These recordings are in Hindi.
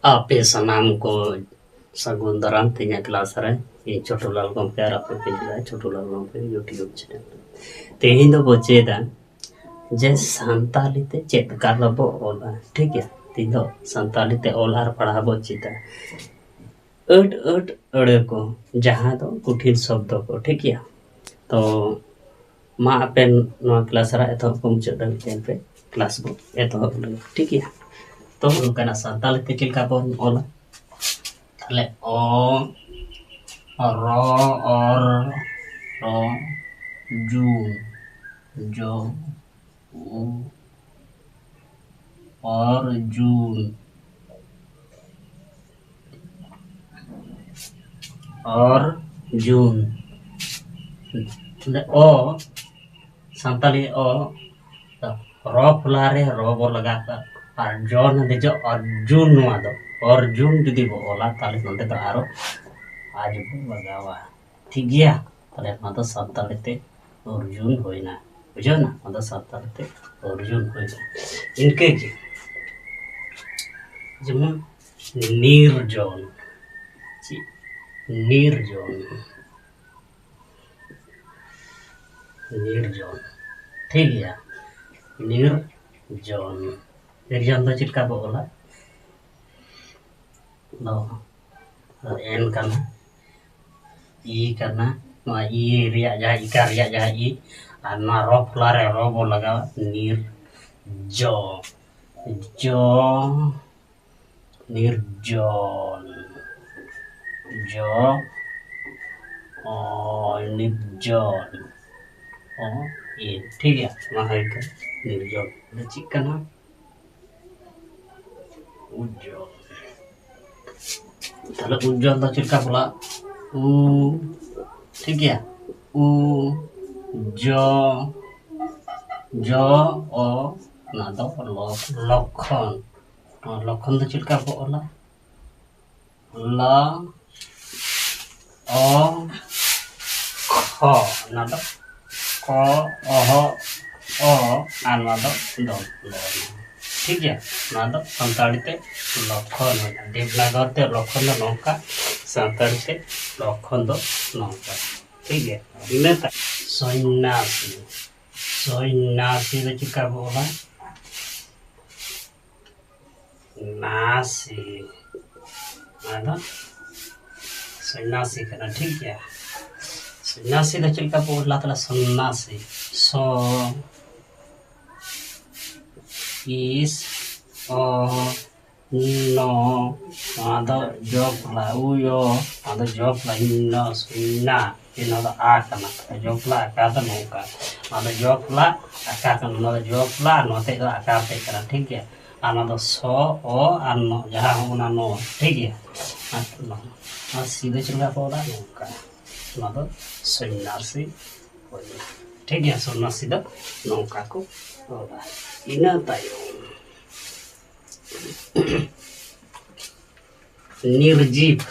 आपे सनाम को सगुन दाराम तीन क्लास रे इन छोटूलाल गमके और आपे पिंजरा छोटूलाल गमके यूट्यूब चैनल तेहिं दो बचेदा जे संताली ते चेत कालबो ओला ठीक है तीन दो संताली ते ओलार पढ़ाबो चिता अट अट अड़े को जहाँ दो कठिन शब्द को ठीक है तो मा आपे नो क्लास रा एतो को मुचाद पे क्लास बो एतो ठीक है तो उनका संताली ते चिलका बो ओला थाले ओ रो और रो जून जो उ और जून और जून ओ संताली ओ रो फुलारे रो बो लगा और जॉन दे जो अर्जुन नवा दो अर्जुन जुदी बो ओला ताले नंदे तो आरो आज बो लगावा ठीक गया ताले ना संताली ते अर्जुन होइना बुझो ना ना संताली ते अर्जुन होइना इनके की जेमन निर्जन निर्जन निर्जन ठीक है निर्जन निर्जन तो चिटका बोला नो एन करना ई करना नो ई रिया जहाँ इका रिया जहाँ ई ना रो फुलारे रो बो लगा निर जो जो निर्जन जो निर्जन ये ठीक है वहाँ निर्जन चिकना उज्जवल ताले उज्जवल तो चिलका बोला उ ठीक है उ जो ओ ना दो लखन लखन तो चिलका बोला ला ओ ख ना दो क अह ओ ना दो दो ठीक है ना दो संताड़ी ते लखन हो देवनागर ते लखन दो नौका संताड़ी ते लखन दो नौका ठीक है इने ता सन्यासी सन्यासी तो चिका बोला नासी ना सन्यासी करना ठीक है सन्यासी तो चिलका बोला तला सन्यासी सो इस ओ नो आदो जोपला उयो आदो जोपला इन्नो सुन्ना इन्नो दा आकना जोपला आका नौका आदो जोपला आका नो जोपला नोते दा आका ते करा ठीक है आना दो सो ओ अनो जहाँ होना नो ठीक है नो सीधे चिलका बोला नौका ना दो सन्यासी होइना ठीक है सन्यासी दो नौका को बोला इना तायो निर्जीव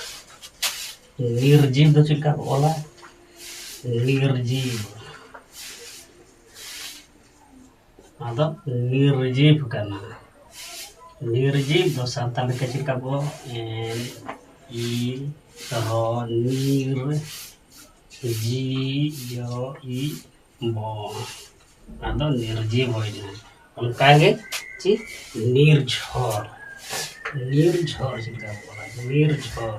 निर्जीव तो चिलका बोला निर्जीव आदो निर्जीव करना निर्जीव दो संताल के चिलका बो एन ई रो निर जी यो ई बो आदो निर्जीव होइना उनका गे ची निर्झर निर्झर चिलका बोला निर्झर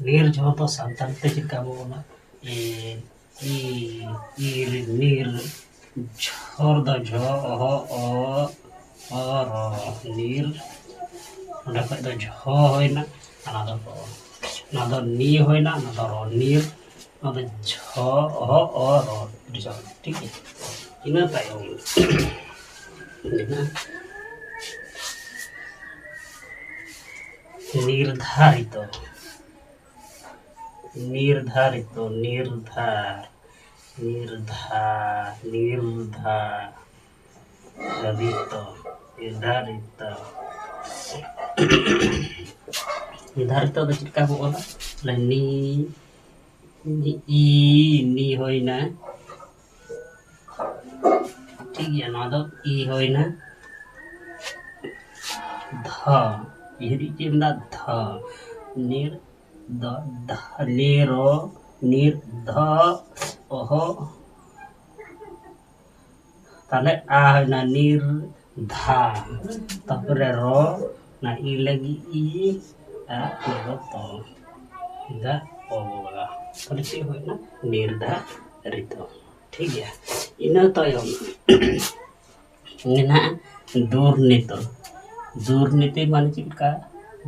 निर्झर तो संताल ते चिलका बोला ए ई निर झर द झ अ र निर ओंडे खय दो झ होइना ना दो नी होइना ना दो र निर ना दो झ अ र ठीक है इना तायम निर्धारित निर्धारित निर्धार निर्धार निर्धारित निर्धारित निर्धारित तो चिका बोला नी नी होइना ठीक है ना दो ई होइना धा इहरी चिमना धा निर द धा निरो निर ध ओहो ताले आ ना निर धा तापरे रो ना i lagi i a lo to दा ओगा ताले चे होय ना निर्धा रितो ठीक है इना तायम इना दुर्नीति दुर्नीति माने चिका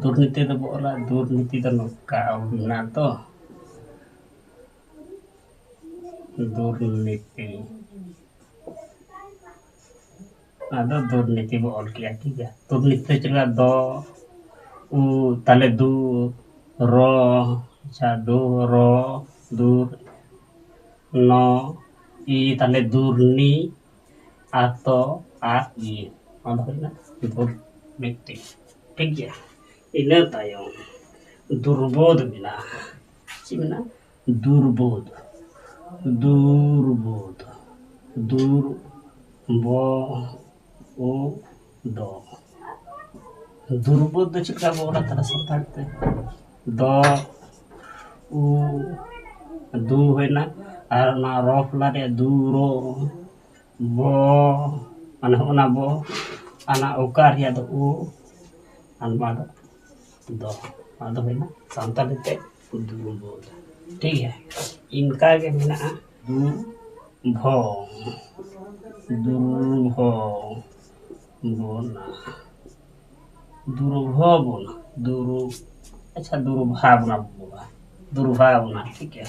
दुर्नीति तो बोला दुर्नीति तो नोका ना तो दुर्नीति ada दुर्नीति बोल किया ठीक है दुर्नीति चला दो उ ताले दू रो अच्छा दू रो दूर नो i ताले दुर्नी आतो आ i ono ना दुर्नीति ठीक है ina tayo दुर्बोध मिला चिमना दुर्बोध दुर्बोध दूर बो ओ दो दुर्बोध चिका बोला तरह संताड़ते दो उ दू है ना और ना रोफला रे दूरो बो अना बो अना ओकार या दो उ अनमा दो आदो है ना संताल ते दुर्बोध ठीक है इनका के मिला दुर्भो दुर्भो बोना दुर्भो बोना दुरु अच्छा दुर्भावना बोला दुर्भावना ठीक है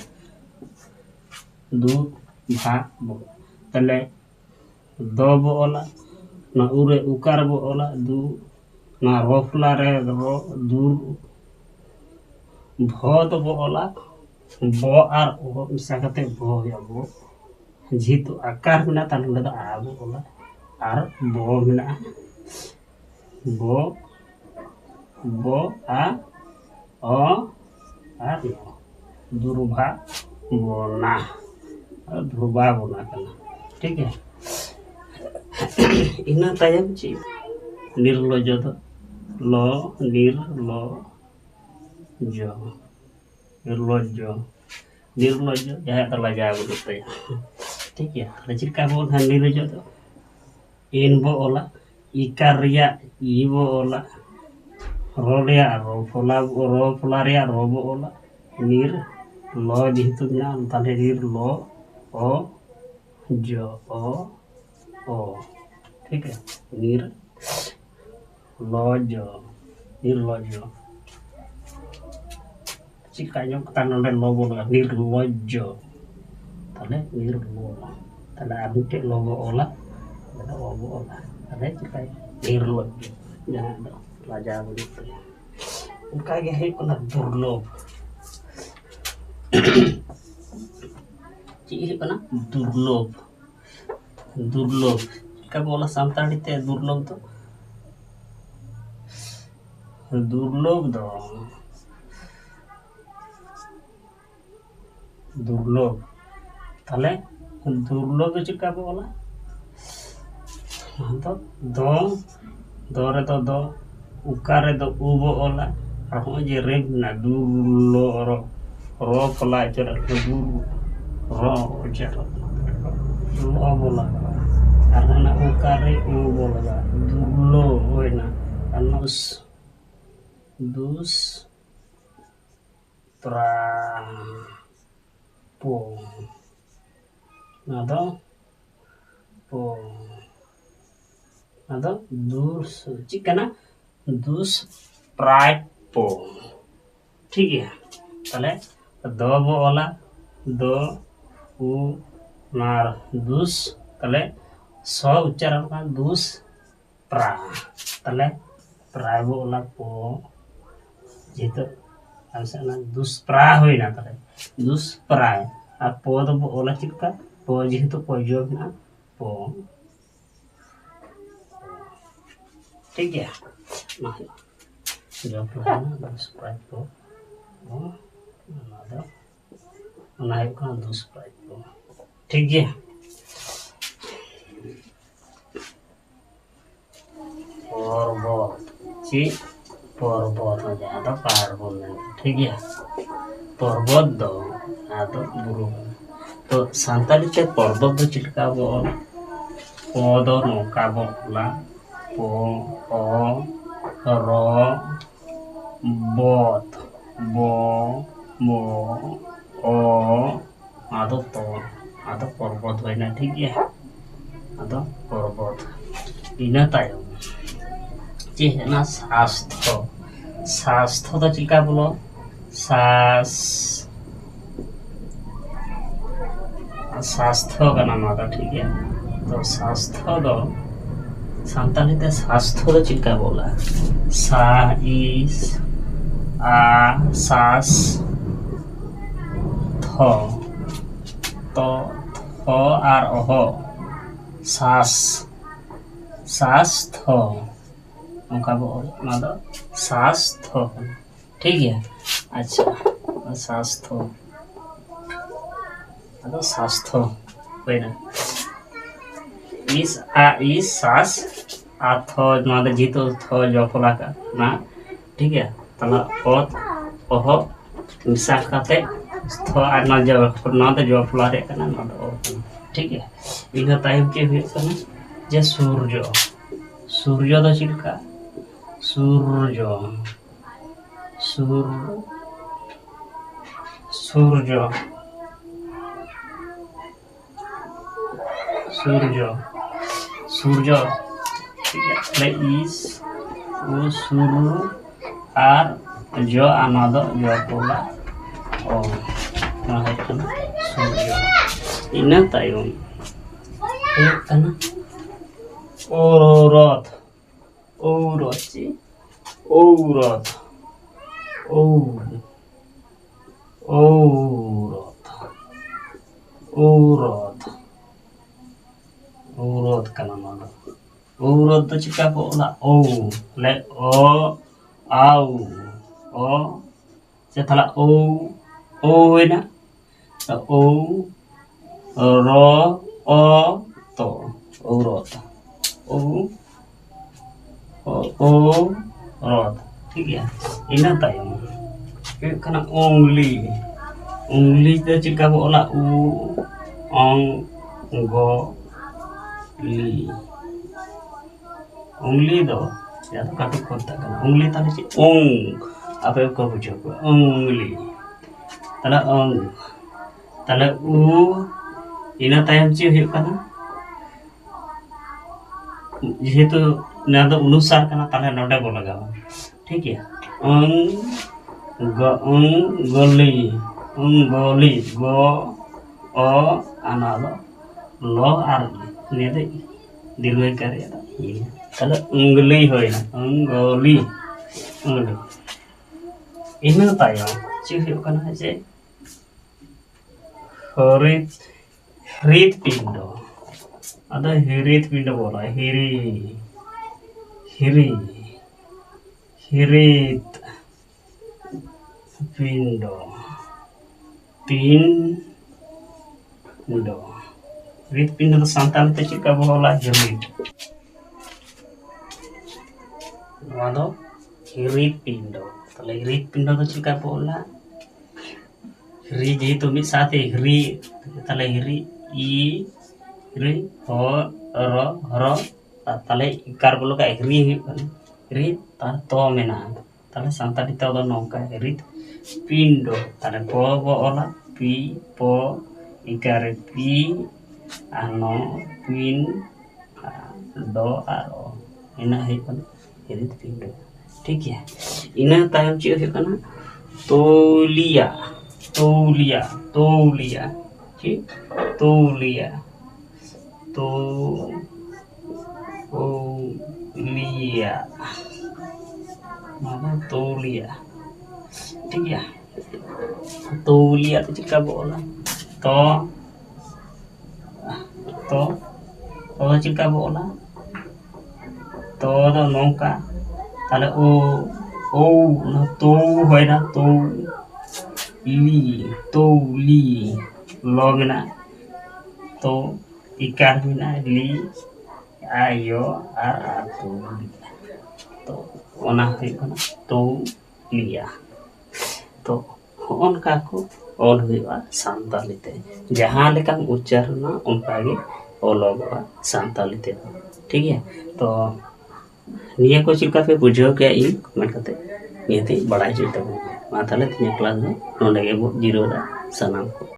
दुर्भाव तले दो बोला ना उरे उकार बोला दु ना रोफला रे रो दूर भो तो बोला बो आर ओ मिसा कते बो या बो जेतु आकार मिना तान दा आ बोला आर बो मिना बो बो आ ओ आर नो दुर्भा बोना ध्रुवा बोना करना ठीक है इना तायम ची निर्लज्ज तो लो निर्लो जो निर्लज्ज निर्लज्ज जहाँ तरलज्जा बोलते हैं ठीक है लचिर का बोल है निर्लज्ज तो इन बो ओला इकार रिया ई बो ओला रो रिया रो फुला रिया रो बो ओला निर लो जेहेतु ना ताले निर लो ओ जो ओ ठीक है निर लज्ज निर्लज्ज चिका जो कता नोंडे लो बोला निर्लज्ज ताले निर्लो ताले आबिते लो बोला ada obo ola ada चिका निर्लज्ज जहां दो लाजा बोलते उनका ये है कोना दुर्लोभ ची है कोना दुर्लोभ दुर्लोभ का बोला सांताड़ी ते दुर्लोभ तो दुर्लोभ दो दुर्लोभ ताले दुर्लोभ चिका बोला तो दो रे तो दो उकारे तो उबो ओला और हो जे रेब ना दुर्लो रो फला चरा दुर रो चरा लो बोला और ना उकारे उ बोला दुर्लो होइना Anas dus prapo atau dus चिकना dus prapo ठीक है ताले दो बोला दो उ नार dus ताले सौ उच्चारण का dus pra ताले प्राबो ओला पो जेतो आसना दुष्प्रा होइना ताले दुष्प्राय आ पद ओला चिका पो जेतो पजो ना पो ठीक है ना जो प्लान दुष्प्राय पो ना नाय का दुष्प्राय पो ठीक है और बहुत ची पर्वत हो जाए तो पहाड़ बोलने ठीक है पर्वत दो आदो बुरु तो सांताली ते पर्वत दो चिलका बोल पदो नौका बोला पो ओ रो बोत बो मो ओ आदो पर्वत होना ठीक है आदो पर्वत इना तायम ची है ना शास्त्र शास्त्र तो चिलका बोलो शास्त्र का नाम आता ठीक है तो शास्त्र दो सांताली ते शास्त्र दो चिलका बोला सा इस आ सास थ तो थ आर अह सास सास थ उनका बोल सास थ ठीक है अच्छा शास्त्र अदो शास्त्र होना इस सास आथ ना जीतो थ जफला का ना ठीक है तला ओत ओह मिसा काते थ आर ना जफला रे कना ना दो ठीक है इना टाइम के हुए कना जे सूर्य दो चिलका सूर्य सूर्य ठीक है like is सूर्य आर जो another जो बोला ओ ना है कना सूर्य इना तायम एक कना औरत kana mana औरत तो चिका बोला ओ ले ओ आउ ओ से थला ओ है ना तो ओ रो ओ तो औरत ओ रथ ठीक है इना तायम के कना उंगली तो चिका बोला उ गो ली उंगली दो या तो काटू खोलता करना उंगली ताले ची apa को बुझो उंगली ताले उ इना तायम ची हुई करना जेहेतु ना तो अनुसार करना ताले नोडे बोला गया ठीक है गोली गो ओ अनालो लो आर ने दे दिलवे करे ताले उंगली होइना उंगली इना तायम ची हुई करना जे हृत पिंड ada hirit pindo bola hirit pindo hirit pindo तो सांताल ते चिका बोला हिरित वादो हिरित पिंडो तले हिरित पिंडो तो चिका बोला हिरी जी तो मित साथे हिरी तले हिरी हिरी हो रो तले इकार बोलो का हिरी हिरी ता तो मेना तले सांताली तो दो नौका हिरित पिंडो तले पो बोला पी पो इकार P ano pin do aro ina है हिरित पिंडो ठीक है ina तायम ची है कना तौलिया ठीक तौलिया mana तौलिया ठीक है तौलिया तो चिका बोला तो चिका बोला तो नौका ताले ओ ना तो है ना तो ली लो बिना तो इकार बिना ली आयो आर तो तो ओना हुई कना तौलिया तो होनका को ऑल हुआ सानताली ते जहाँ लेका उच्चारण उनकागे ऑलोगोगा सानताली ते ठीक है। तो निया को चिल्का पे बुझो क्या इन कमेंट करते नियति बड़ा चिंता मा ताले तिने क्लास में नोंडे गे बो जीरो दा सनाम को।